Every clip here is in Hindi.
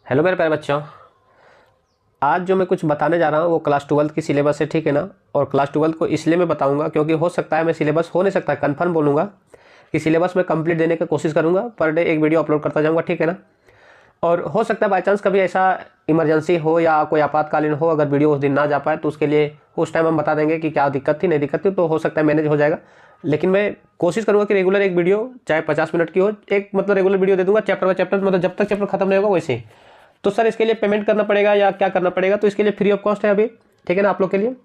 हेलो मेरे प्यारे बच्चों, आज जो मैं कुछ बताने जा रहा हूँ वो क्लास 12 की सिलेबस है, ठीक है ना। और क्लास 12 को इसलिए मैं बताऊंगा क्योंकि हो सकता है मैं सिलेबस हो नहीं सकता है कंफर्म बोलूँगा कि सिलेबस में कंप्लीट देने की कोशिश करूँगा। पर डे एक वीडियो अपलोड करता जाऊँगा, ठीक है ना। और हो सकता है बाई चांस कभी ऐसा इमरजेंसी हो या कोई आपातकालीन हो, अगर वीडियो उस दिन ना जा पाए तो उसके लिए उस टाइम हम बता देंगे कि क्या दिक्कत थी, नहीं दिक्कत थी, तो हो सकता है मैनेज हो जाएगा। लेकिन मैं कोशिश करूँगा कि रेगुलर एक वीडियो चाहे 50 मिनट की हो, एक मतलब रेगुलर वीडियो दे दूँगा चैप्टर बाय चैप्टर, मतलब जब तक चैप्टर खत्म नहीं होगा वैसे ही। तो सर इसके लिए पेमेंट करना पड़ेगा या क्या करना पड़ेगा? तो इसके लिए फ्री ऑफ कॉस्ट है अभी, ठीक है ना, आप लोग के लिए।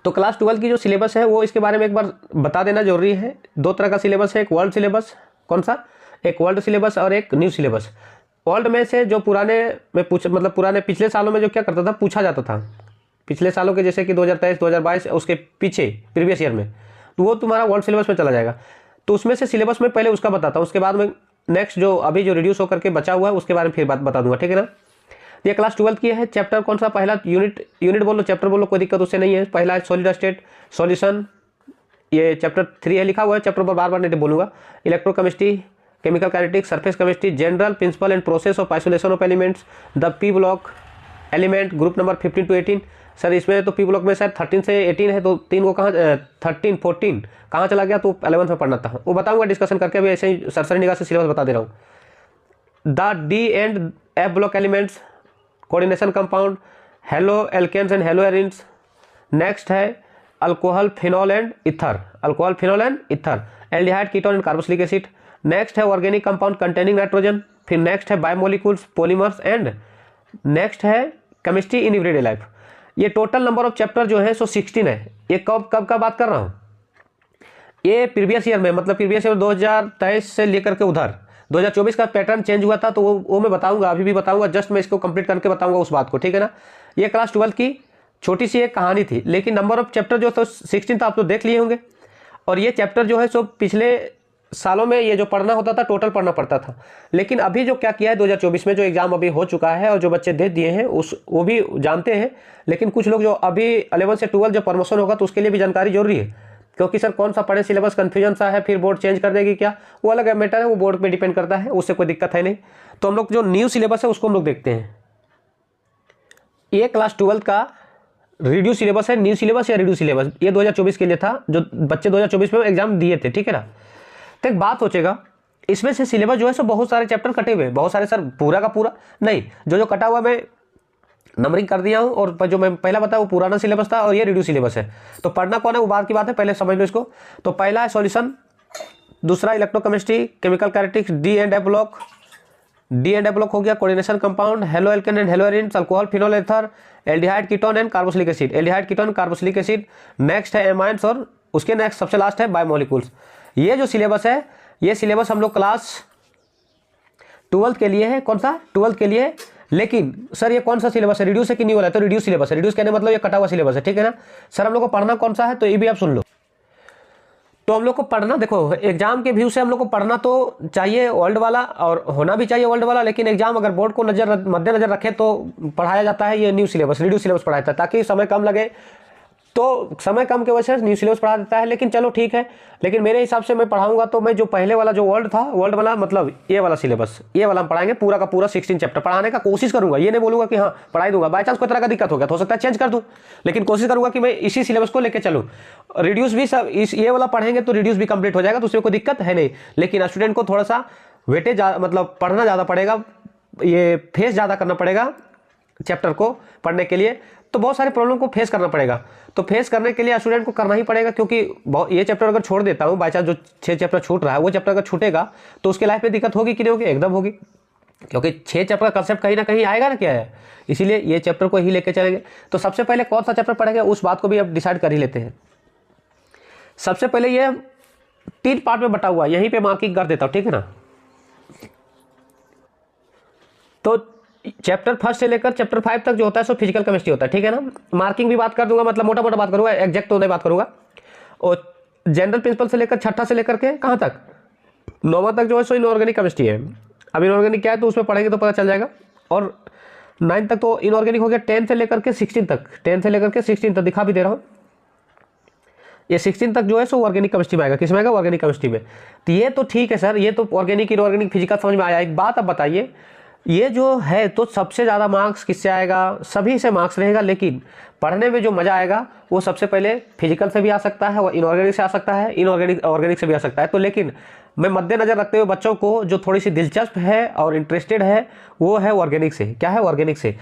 तो क्लास 12 की जो सिलेबस है वो इसके बारे में एक बार बता देना जरूरी है। दो तरह का सिलेबस है, एक वर्ल्ड सिलेबस, कौन सा, एक वर्ल्ड सिलेबस और एक न्यू सिलेबस। वर्ल्ड में से जो पुराने में मतलब पुराने पिछले सालों में जो क्या करता था, पूछा जाता था पिछले सालों के, जैसे कि 2023 2022 उसके पीछे प्रीवियस ईयर में, तो वो तुम्हारा वर्ल्ड सिलेबस में चला जाएगा। तो उसमें से सिलेबस में पहले उसका बताता हूँ, उसके बाद में नेक्स्ट जो अभी जो रिड्यूस होकर के बचा हुआ है उसके बारे में फिर बात बता दूंगा, ठीक है ना। ये क्लास 12 की है। चैप्टर कौन सा, पहला यूनिट बोलो, चैप्टर बोलो, कोई दिक्कत उससे नहीं है। पहला है सॉलिड स्टेट सॉल्यूशन, ये चैप्टर 3 है, लिखा हुआ है, चैप्टर पर बार बार नहीं बोलूंगा। Electrochemistry, chemical kinetics, surface chemistry, general principle and process of isolation of elements, the P block element, group number 15 to 18। Sir इसमें तो पी ब्लॉक में शायद 13 से 18 है, तो 3 को कहाँ 13 14 कहाँ चला गया, तो 11th में पढ़ना था, वो बताऊंगा डिस्कशन करके। अभी ऐसे ही सरसरी निगाह से सिलेबस बता दे रहा हूँ। The D and F block elements, coordination compound, halo alkanes and hello arenes. Next है alcohol phenol and ether, alcohol phenol and ether, aldehyde ketone and carboxylic acid. Next है ऑर्गेनिक कंपाउंड कंटेनिंग नाइट्रोजन। फिर नेक्स्ट है बायोमोलिक्यूल्स, पॉलीमर्स एंड नेक्स्ट है केमिस्ट्री इन एवरीडे लाइफ। ये टोटल नंबर ऑफ चैप्टर जो है सो 16 है। ये कब कब का बात कर रहा हूँ, ये प्रीवियस ईयर में, मतलब प्रीवियस ईयर 2023 से लेकर के उधर 2024 का पैटर्न चेंज हुआ था, तो वो मैं बताऊंगा, अभी भी बताऊंगा, जस्ट मैं इसको कंप्लीट करके बताऊंगा उस बात को, ठीक है ना। ये क्लास 12 की छोटी सी एक कहानी थी, लेकिन नंबर ऑफ चैप्टर जो था 16 था, आप तो देख लिए होंगे। और ये चैप्टर जो है सो पिछले सालों में ये जो पढ़ना होता था टोटल पढ़ना पड़ता था, लेकिन अभी जो क्या किया है 2024 में, जो एग्जाम अभी हो चुका है और जो बच्चे दे दिए हैं उस वो भी जानते हैं। लेकिन कुछ लोग जो अभी 11 से 12 जो प्रमोशन होगा तो उसके लिए भी जानकारी जरूरी है, क्योंकि सर कौन सा पढ़े, सिलेबस कन्फ्यूजन सा है, फिर बोर्ड चेंज कर देगी क्या, वो अलग मैटर है, वो बोर्ड पे डिपेंड करता है, उससे कोई दिक्कत है नहीं। तो हम लोग जो न्यू सिलेबस है उसको हम लोग देखते हैं। ये क्लास 12 का रिड्यू सिलेबस है, न्यू सिलेबस या रिड्यू सिलेबस, ये 2024 के लिए था, जो बच्चे 2024 में एग्जाम दिए थे, ठीक है ना। तो एक बात सोचेगा, इसमें से सिलेबस जो है सो बहुत सारे चैप्टर कटे हुए, बहुत सारे सर, पूरा का पूरा नहीं, जो जो कटा हुआ मैं नंबरिंग कर दिया हूं, और जो मैं पहला बताया वो पुराना सिलेबस था और ये रिड्यू सिलेबस है। तो पढ़ना कौन है वो बात की बात है, पहले समझ लो इसको। तो पहला है सॉल्यूशन, दूसरा electrochemistry, chemical kinetics, D and F block हो गया, coordination compound, haloalkane and hello arenes, alcohol phenol ether, aldehyde ketone and carboxylic acid, aldehyde ketone carboxylic acid. Next है एमाइंस, और उसके नेक्स्ट सबसे लास्ट है बायोमोलिक्यूल्स। ये जो सिलेबस है, ये सिलेबस हम लोग क्लास 12 के लिए है, कौन सा 12 के लिए। लेकिन सर ये कौन सा सिलेबस है, रिड्यूस है कि न्यू वाला है, तो रिड्यूस सिलेबस है। रिड्यूस कहने मतलब ये कटा हुआ सिलेबस है, ठीक है ना। सर हम लोग को पढ़ना कौन सा है, तो ये भी आप सुन लो। तो हम लोग को पढ़ना, देखो एग्जाम के व्यू से हम लोग को पढ़ना तो चाहिए वर्ल्ड वाला, और होना भी चाहिए वर्ल्ड वाला, लेकिन एग्जाम अगर बोर्ड को मद्देनजर रखे तो पढ़ाया जाता है ये न्यू सिलेबस, रिड्यूस सिलेबस पढ़ाया जाता है, ताकि समय कम लगे। तो समय कम की वजह से न्यू सिलेबस पढ़ा देता है, लेकिन चलो ठीक है। लेकिन मेरे हिसाब से मैं पढ़ाऊंगा तो मैं जो पहले वाला जो वर्ल्ड था, वर्ल्ड वाला मतलब ये वाला सिलेबस, ये वाला हम पढ़ाएंगे, पूरा का पूरा 16 चैप्टर पढ़ाने का कोशिश करूंगा। ये नहीं बोलूंगा कि हाँ पढ़ाई दूंगा, बाई चांस कोई तरह का दिक्कत हो गया तो हो सकता है चेंज कर दूं, लेकिन कोशिश करूंगा कि मैं इसी सिलेबस को लेकर चलूँ। रिड्यूस भी सब ये वाला पढ़ेंगे तो रिड्यूस भी कंप्लीट हो जाएगा, तो उसमें कोई दिक्कत है नहीं। लेकिन स्टूडेंट को थोड़ा सा वेटेज मतलब पढ़ना ज़्यादा पड़ेगा, ये फेस ज़्यादा करना पड़ेगा चैप्टर को पढ़ने के लिए, तो बहुत सारे प्रॉब्लम को फेस करना पड़ेगा। तो फेस करने के लिए स्टूडेंट को करना ही पड़ेगा, क्योंकि ये चैप्टर अगर छोड़ देता हूँ बाई चांस, जो 6 चैप्टर छूट रहा है वो चैप्टर अगर छूटेगा तो उसके लाइफ में दिक्कत होगी कि नहीं होगी, एकदम होगी, क्योंकि 6 चैप्टर का कंसेप्ट कहीं ना कहीं आएगा ना, क्या है, इसीलिए ये चैप्टर को ही लेके चलेंगे। तो सबसे पहले कौन सा चैप्टर पढ़ेंगे उस बात को भी अब डिसाइड कर ही लेते हैं। सबसे पहले ये 3 पार्ट में बटा हुआ, यहीं पर मार्किंग कर देता हूँ, ठीक है ना। तो चैप्टर 1 से लेकर चैप्टर 5 तक जो होता है सो फिजिकल केमिस्ट्री होता है, ठीक है ना। मार्किंग भी बात कर दूंगा, मतलब मोटा मोटा बात करूंगा, एग्जैक्ट तो नहीं बात करूंगा। और जनरल प्रिंसिपल से लेकर 6ठा से लेकर के कहाँ तक 9वां तक जो है सो इनऑर्गेनिक केमिस्ट्री है। अब इनऑर्गेनिक क्या है तो उसमें पढ़ेंगे तो पता चल जाएगा। और 9 तक तो इनऑर्गेनिक हो गया, 10 से लेकर के 16 तक, 10 से लेकर के 16 तक दिखा भी दे रहा हूँ। ये 16 तक जो है सो ऑर्गेनिक केमिस्ट्री में आएगा, किस में आएगा, ऑर्गेनिक केमिस्ट्री में। तो ये तो ठीक है सर, ये तो ऑर्गेनिक इनऑर्गेनिक फिजिकल समझ में आया। एक बात अब बताइए, ये जो है तो सबसे ज़्यादा मार्क्स किससे आएगा, सभी से मार्क्स रहेगा, लेकिन पढ़ने में जो मज़ा आएगा वो सबसे पहले फिजिकल से भी आ सकता है और इनऑर्गेनिक से आ सकता है, इनऑर्गेनिक ऑर्गेनिक से भी आ सकता है। तो लेकिन मैं मद्देनज़र रखते हुए बच्चों को जो थोड़ी सी दिलचस्प है और इंटरेस्टेड है वो है ऑर्गेनिक से। क्या है, ऑर्गेनिक से।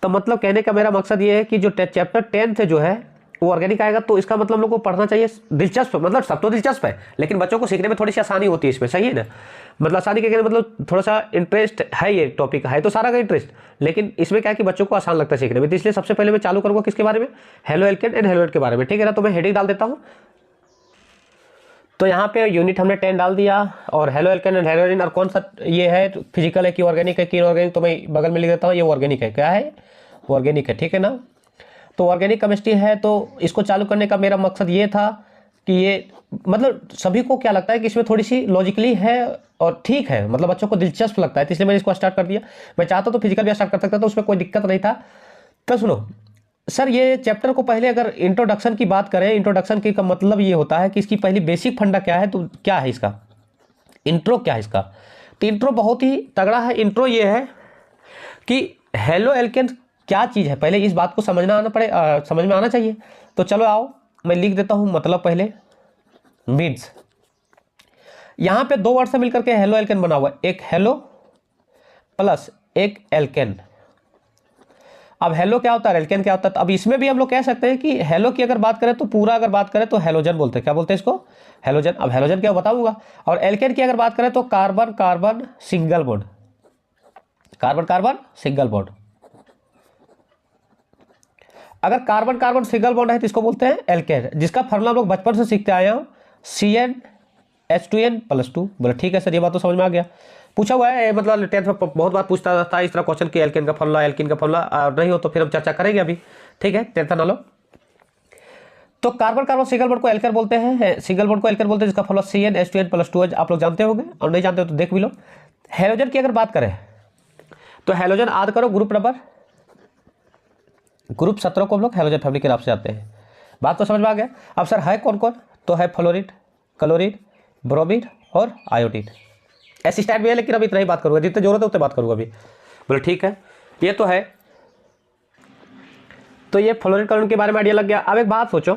तो मतलब कहने का मेरा मकसद ये है कि जो चैप्टर 10 जो है वो ऑर्गेनिक आएगा, तो इसका मतलब हम लोग को पढ़ना चाहिए दिलचस्प, मतलब सब तो दिलचस्प है लेकिन बच्चों को सीखने में थोड़ी सी आसानी होती है इसमें, सही है ना। मतलब आसानी के कहने मतलब थोड़ा सा इंटरेस्ट है, ये टॉपिक है तो सारा का इंटरेस्ट, लेकिन इसमें क्या है कि बच्चों को आसान लगता है सीखने में। तो इसलिए सबसे पहले मैं चालू करूँगा किसके बारे में, हेलो एल्केन एंड हेलोइड के बारे में, ठीक है ना। तो मैं हेडिंग डाल देता हूँ। तो यहाँ पे यूनिट हमने 10 डाल दिया और हेलो एल्केन एंड हेलोइड, और कौन सा ये है, फिजिकल है कि ऑर्गेनिक है कि इनऑर्गेनिक, तो मैं बगल में लिख देता हूँ ये ऑर्गेनिक है। क्या है, ऑर्गेनिक है, ठीक है ना। तो ऑर्गेनिक केमिस्ट्री है, तो इसको चालू करने का मेरा मकसद ये था कि ये मतलब सभी को क्या लगता है कि इसमें थोड़ी सी लॉजिकली है और ठीक है, मतलब बच्चों को दिलचस्प लगता है, तो इसलिए मैंने इसको स्टार्ट कर दिया। मैं चाहता तो फिजिकल भी स्टार्ट कर सकता था, तो उसमें कोई दिक्कत नहीं था। तो सुनो सर, ये चैप्टर को पहले अगर इंट्रोडक्शन की बात करें, इंट्रोडक्शन की का मतलब ये होता है कि इसकी पहली बेसिक फंडा क्या है, तो क्या है इसका इंट्रो, क्या है इसका। तो इंट्रो बहुत ही तगड़ा है। इंट्रो ये है कि हेलो एल्केन क्या चीज़ है, पहले इस बात को समझ में आना चाहिए। तो चलो आओ मैं लिख देता हूँ मतलब पहले मीन्स। यहाँ पे दो वर्ड से मिलकर के हेलो एल्केन बना हुआ है, एक हेलो प्लस एक एल्केन। अब हेलो क्या होता है, एल्केन क्या होता है। अब इसमें भी हम लोग कह सकते हैं कि हेलो की अगर बात करें तो पूरा अगर बात करें तो हेलोजन बोलते हैं। क्या बोलते हैं इसको, हेलोजन। अब हेलोजन क्या बताऊंगा। और एल्केन की अगर बात करें तो carbon carbon single bond, carbon carbon single bond. अगर कार्बन कार्बन सिंगल बॉन्ड है तो इसको बोलते हैं एल्केन, जिसका फॉर्मूला हम लोग बचपन से सीखते आए हैं, CnH2n+2। बोले ठीक है सर, ये बात तो समझ में आ गया। पूछा हुआ है, मतलब 10th में बहुत बार पूछता था इस तरह क्वेश्चन कि एल्केन का फॉर्मूला, एल्केन का फॉर्मूला। नहीं हो तो फिर हम चर्चा करेंगे अभी, ठीक है, टेंशन ना लो। तो कार्बन कार्बन सिंगल बॉन्ड को एल्केन बोलते हैं, सिंगल बॉन्ड को एल्केन बोलते हैं, जिसका फॉर्मूला CnH2n+2 आप लोग जानते होंगे, और नहीं जानते हो तो देख भी लो। हेलोजन की अगर बात करें तो हेलोजन याद करो ग्रुप 17 को हम लोग हेलोजन फैमिली के नाम से आते हैं। बात तो समझ में आ गया। अब सर है कौन कौन, तो है फ्लोरीन, क्लोरीन, ब्रोमीन और आयोडीन। ऐसी स्टाइल में है, लेकिन अभी इतना ही बात करूंगा, जितने जरूरत है उतने बात करूंगा अभी। बोले ठीक है, ये तो है। तो ये फ्लोरीन क्लोरीन के बारे में आइडिया लग गया। अब एक बात सोचो,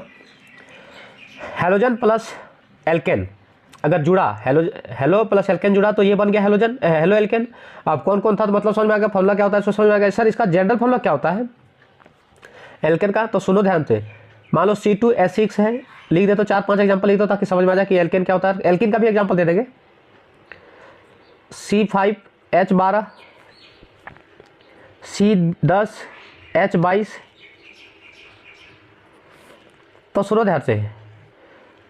हेलोजन प्लस एल्केन अगर जुड़ा, हेलो प्लस एल्केन जुड़ा तो ये बन गया हेलोजन, हेलो एल्केन। अब कौन कौन था तो मतलब समझ में आ गया, फॉर्मूला क्या होता है इसको समझ में आ गया। सर इसका जनरल फॉर्मूला क्या होता है एल्केन का, तो सुनो ध्यान से। मान लो C2H6 है, लिख दे तो 4-5 एग्जांपल लिख दो ताकि समझ में आ जाए कि एल्केन क्या होता है। एल्केन का भी एग्जांपल दे देंगे, C5H12, C10H22। तो सुनो ध्यान से,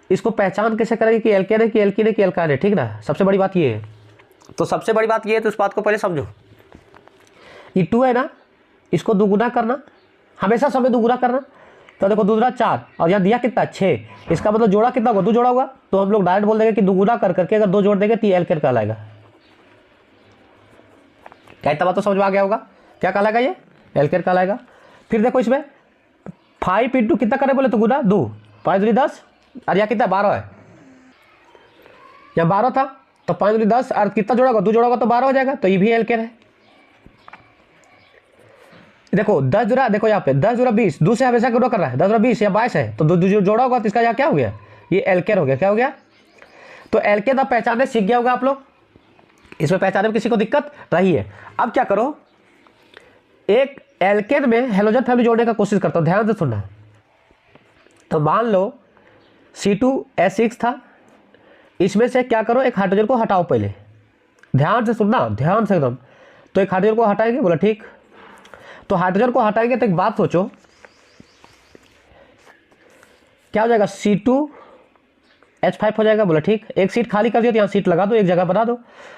इसको पहचान कैसे करेंगे कि एल्केन है कि एल्कीन है कि एल्काइन है, ठीक ना। सबसे बड़ी बात ये है, तो सबसे बड़ी बात ये है, तो इस बात को पहले समझो। ये 2 है ना, इसको दुगुना करना, हमेशा समय दुगुना करना। तो देखो दुगुना 4 और यहाँ दिया कितना 6, इसका मतलब जोड़ा कितना होगा, 2 जोड़ा होगा। तो हम लोग डायरेक्ट बोल देंगे कि दुगुना कर करके अगर 2 जोड़ देंगे तो ये एल्केन कहलाएगा। क्या इतना बात तो समझ में आ गया होगा, क्या कहलाएगा, ये एल्केन कहलाएगा। फिर देखो इसमें 5 × कितना करे बोले तो गुना 2, 5 दूनी 10, और यहाँ कितना 12 है, यहाँ 12 था तो 5 दूनी 10 और कितना जोड़ा होगा, 2 जोड़ा होगा तो 12 हो जाएगा। तो ये भी एल्केन है। देखो 10 जोड़ा, देखो यहाँ पे 10 जोड़ा 20, 2 से हमेशा गुणा कर रहा है, 10 जोड़ा 20 या 22 है, तो 2 जोड़ा होगा तो इसका यहाँ क्या हो गया, ये एल्केन हो गया। क्या हो गया, तो एल्केन आप पहचानने सीख गया होगा आप लोग, इसमें पहचानने में किसी को दिक्कत नहीं है। अब क्या करो, एक एल्केन में हेलोजन फैमिली जोड़ने का कोशिश करता हूँ, ध्यान से सुनना। तो मान लो C2H6 था, इसमें से क्या करो, एक हाइड्रोजन को हटाओ पहले, ध्यान से सुनना, ध्यान से एकदम। तो एक हाइड्रोजन को हटाएंगे, बोला ठीक। तो हाइड्रोजन को हटाएंगे तो एक बात सोचो, क्या हो जाएगा, C2H5 हो जाएगा, बोला ठीक। एक सीट खाली कर दिया तो यहाँ सीट लगा दो, एक जगह बना दो।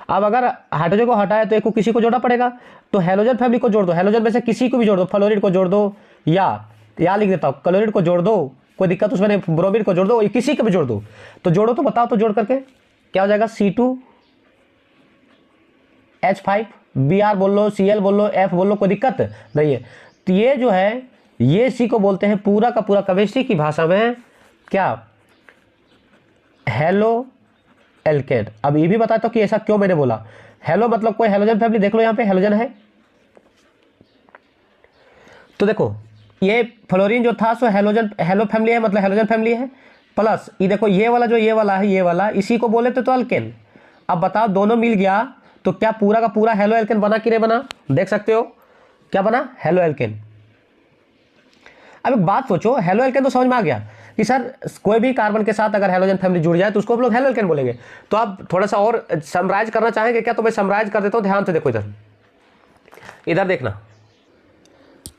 अब अगर हाइड्रोजन को हटाए तो एक को किसी को जोड़ना पड़ेगा, तो हेलोजन फैमिली को जोड़ दो, हेलोजन में से किसी को भी जोड़ दो, फ्लोरीन को जोड़ दो, या लिख देता हूँ क्लोरीन को जोड़ दो, कोई दिक्कत उसमें नहीं, ब्रोमीन को जोड़ दो, किसी को भी जोड़ दो। तो जोड़ो तो बताओ, तो जोड़ करके क्या हो जाएगा, C2H5, Br बोल लो, Cl बोल लो, F बोल लो, कोई दिक्कत नहीं है। तो ये जो है, ये इसी को बोलते हैं पूरा का पूरा केमिस्ट्री की भाषा में क्या, हेलो एल्केन। अब ये भी बताता हूँ कि ऐसा क्यों मैंने बोला, हेलो मतलब कोई हेलोजन फैमिली, देख लो यहाँ पे हेलोजन है। तो देखो ये फ्लोरीन जो था सो हेलोजन, हेलो फैमिली है मतलब हेलोजन फैमिली है। प्लस ये देखो ये वाला जो ये वाला है, ये वाला इसी को बोले तो अल्केन। अब बताओ दोनों मिल गया तो क्या पूरा का पूरा हेलो एल्केन बना कि नहीं बना? देख सकते हो क्या बना, हेलो एल्केन। अब एक बात सोचो, हेलो एल्केन तो समझ में आ गया कि सर कोई भी कार्बन के साथ अगर हेलोजन फैमिली जुड़ जाए तो उसको हम लोग हेलो एल्केन बोलेंगे। तो आप थोड़ा सा और समराइज करना चाहेंगे क्या? तो मैं समराइज कर देता हूँ, ध्यान से देखो इधर, इधर देखना।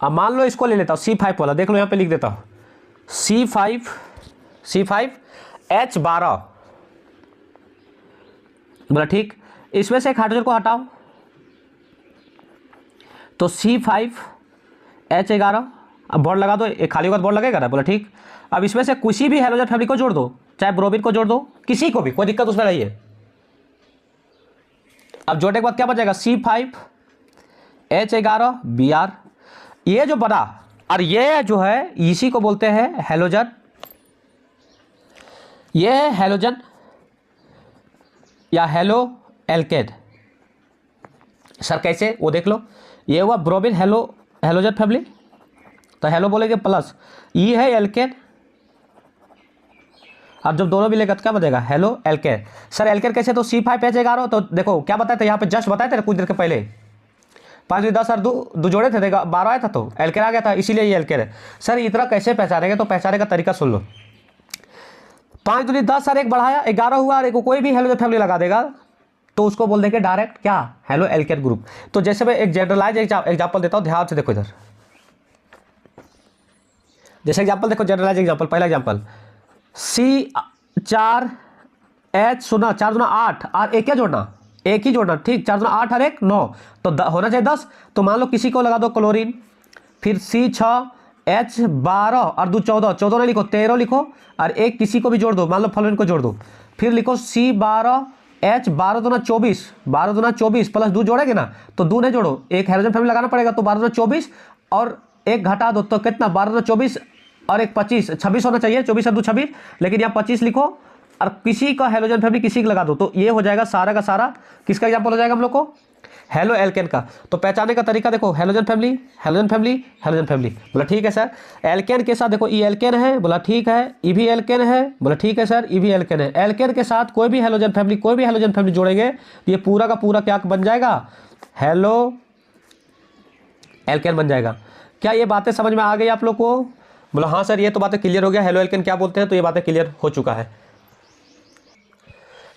अब मान लो इसको ले लेता हूँ C5 वाला, देख लो यहाँ पे लिख देता हूँ C5H12, बोला ठीक। इसमें से एक हाइड्रोजन को हटाओ तो C5H11, अब बॉन्ड लगा दो, एक खाली होगा तो बॉन्ड लगेगा ना, बोला ठीक। अब इसमें से किसी भी हेलोजन फैमिली को जोड़ दो, चाहे ब्रोमीन को जोड़ दो, किसी को भी, कोई दिक्कत उसमें नहीं है। अब जोड़ने के बाद क्या बचेगा, C5H11Br, ये जो बना, और ये जो है इसी को बोलते हैं हेलोजन, ये है हेलोजन या हेलो एल्केन। सर कैसे, वो देख लो, ये हुआ ब्रोमीन हेलोजन फैमिली तो हेलो बोलेंगे, प्लस ये है एल्केन। अब जब दोनों मिलेगा तो क्या बचेगा, हेलो एल्केन। सर एल्केन कैसे, तो C5H11, तो देखो क्या बताया था यहाँ पे, जस्ट बताए थे कुछ देर के पहले, 5 10 और 2 जोड़े थे, 12 आया था तो एल्केन आ गया था, इसीलिए ये एल्केन है। सर इतना कैसे पहचानेंगे, तो पहचाने का तरीका सुन लो। 5 दूनी 10 और 1 बढ़ाया 11 हुआ, और एक को कोई भी हेलोजन फैमिली लगा देगा तो उसको बोल देंगे डायरेक्ट क्या, हेलो एल्केन ग्रुप। तो जैसे मैं एक जनरलाइज एग्जांपल देता हूँ, ध्यान से देखो इधर, जैसे एग्जांपल देखो, जनरलाइज एग्जांपल, पहला एग्जांपल C4H, सुना 4 दूना 8 और एक क्या जोड़ना, एक ही जोड़ना, ठीक, 4 दूना 8 और 1 9, तो होना चाहिए 10। तो मान लो किसी को लगा दो क्लोरीन, फिर C6H12 और 2 14, 14 ना लिखो 13 लिखो, और एक किसी को भी जोड़ दो, मान लो फ्लोरीन को जोड़ दो, फिर लिखो C12H, 12 दूना 24, 12 दूना 24 प्लस 2 जोड़ेंगे ना, तो 2 नहीं जोड़ो, एक हेलोजन फैमिली लगाना पड़ेगा, तो 12 दूना 24 और एक घटा दो, तो कितना, 12 दूना 24 और एक 25, 26 होना चाहिए, 24 और 2 26, लेकिन यहाँ 25 लिखो और किसी का हेलोजन फैमिली किसी को लगा दो, तो ये हो जाएगा सारा का सारा किसका एग्जांपल हो जाएगा हम लोग को, हेलो एल्केन का। तो पहचाने का तरीका देखो, halogen family halogen family halogen family, बोला ठीक है सर। एल्केन के साथ देखो, ई एल्केन है, बोला ठीक है, ई भी एल्केन है, बोला ठीक है सर, ई भी एल्केन है। एल्केन के साथ कोई भी हेलोजन फैमिली जोड़ेंगे तो ये पूरा का पूरा क्या बन जाएगा, हेलो एल्केन बन जाएगा। क्या ये बातें समझ में आ गई आप लोग को? बोला हाँ सर ये तो बातें क्लियर हो गया, हेलो एल्केन क्या बोलते हैं, तो ये बातें क्लियर हो चुका है।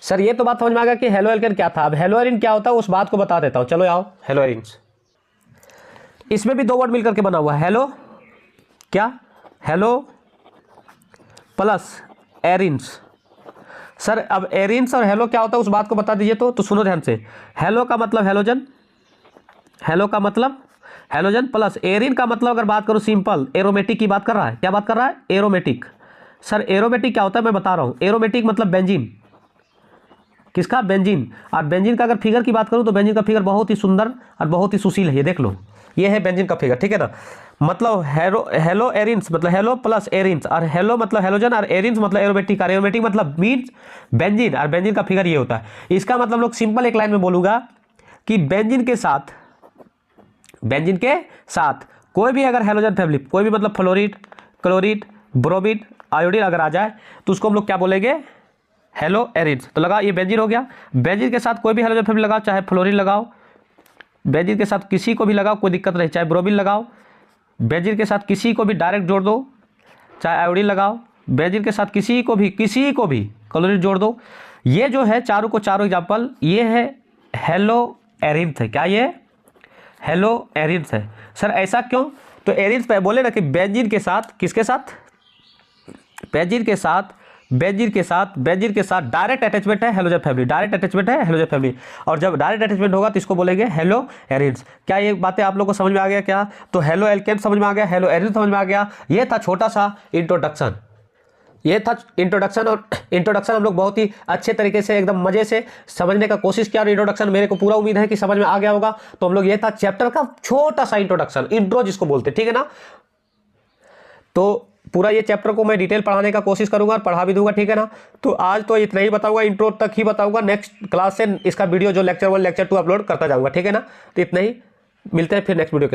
सर ये तो बात समझ में आ गया कि हेलो एल्केन क्या था। अब हेलो एरिन क्या होता है उस बात को बता देता हूँ, चलो आओ। हेलो एरिन्स, इसमें भी 2 वर्ड मिलकर के बना हुआ है, हेलो क्या, हेलो प्लस एरिन्स। सर अब एरिन्स और हेलो क्या होता है उस बात को बता दीजिए। तो सुनो ध्यान से, हेलो का मतलब हेलोजन, हेलो का मतलब हेलोजन, प्लस एरिन का मतलब अगर बात करूं सिंपल एरोमेटिक की बात कर रहा है। क्या बात कर रहा है, एरोमेटिक। सर एरोमेटिक क्या होता है मैं बता रहा हूं, एरोमेटिक मतलब बेंजीन, किसका, बेंजीन। और बेंजीन का अगर फिगर की बात करूं तो बेंजीन का फिगर बहुत ही सुंदर और बहुत ही सुशील है, ये देख लो, ये है बेंजीन का फिगर, ठीक है ना। मतलब हेलो एरिन्स मतलब हेलो प्लस एरिन्स, और हेलो मतलब हेलोजन और एरिन्स मतलब एरोमेटिक, और एरोमेटिक मतलब मीन्स बेंजीन, और बेंजीन का फिगर ये होता है। इसका मतलब लोग सिंपल एक लाइन में बोलूंगा कि बेंजीन के साथ कोई भी अगर हेलोजन फैमिली, कोई भी मतलब फ्लोरीन, क्लोरीन, ब्रोमीन, आयोडीन अगर आ जाए तो उसको हम लोग क्या बोलेंगे, हेलो एरिन्स। तो लगा ये बेंजीन हो गया। बेंजीन के साथ कोई भी हेलोजन फैमिली लगाओ, चाहे फ्लोरीन लगाओ, बेंजीन के साथ किसी को भी लगाओ कोई दिक्कत नहीं, चाहे ब्रोमीन लगाओ, बेंजीन के साथ किसी को भी डायरेक्ट जोड़ दो, चाहे आयोडीन लगाओ, बेंजीन के साथ किसी को भी क्लोरीन जोड़ दो। ये जो है चारों को चारों एग्जाम्पल ये है हेलो एरिन्स है। क्या ये हेलो एरिन्स है। सर ऐसा क्यों, तो एरिन्स पे बोले ना कि बेंजीन के साथ किसके साथ, बेंजीन के साथ डायरेक्ट अटैचमेंट है हेलोजन फैमिली, डायरेक्ट अटैचमेंट है हेलोजन फैमिली, और जब डायरेक्ट अटैचमेंट होगा तो इसको बोलेंगे हेलो एरिन्स। क्या ये बातें आप लोग को समझ में आ गया क्या? तो हेलो एल्केन समझ में आ गया, हेलो एरिन्स समझ में आ गया। ये था छोटा सा इंट्रोडक्शन, ये था इंट्रोडक्शन। और इंट्रोडक्शन हम लोग बहुत ही अच्छे तरीके से एकदम मजे से समझने का कोशिश किया, और इंट्रोडक्शन मेरे को पूरा उम्मीद है कि समझ में आ गया होगा। तो हम लोग ये था चैप्टर का छोटा सा इंट्रोडक्शन, इंट्रो जिसको बोलते, ठीक है ना। तो पूरा ये चैप्टर को मैं डिटेल पढ़ाने का कोशिश करूंगा और पढ़ा भी दूंगा, ठीक है ना। तो आज तो इतना ही बताऊंगा, इंट्रो तक ही बताऊंगा, नेक्स्ट क्लास से इसका वीडियो जो लेक्चर 1 लेक्चर 2 अपलोड करता जाऊंगा, ठीक है ना। तो इतना ही, मिलते हैं फिर नेक्स्ट वीडियो के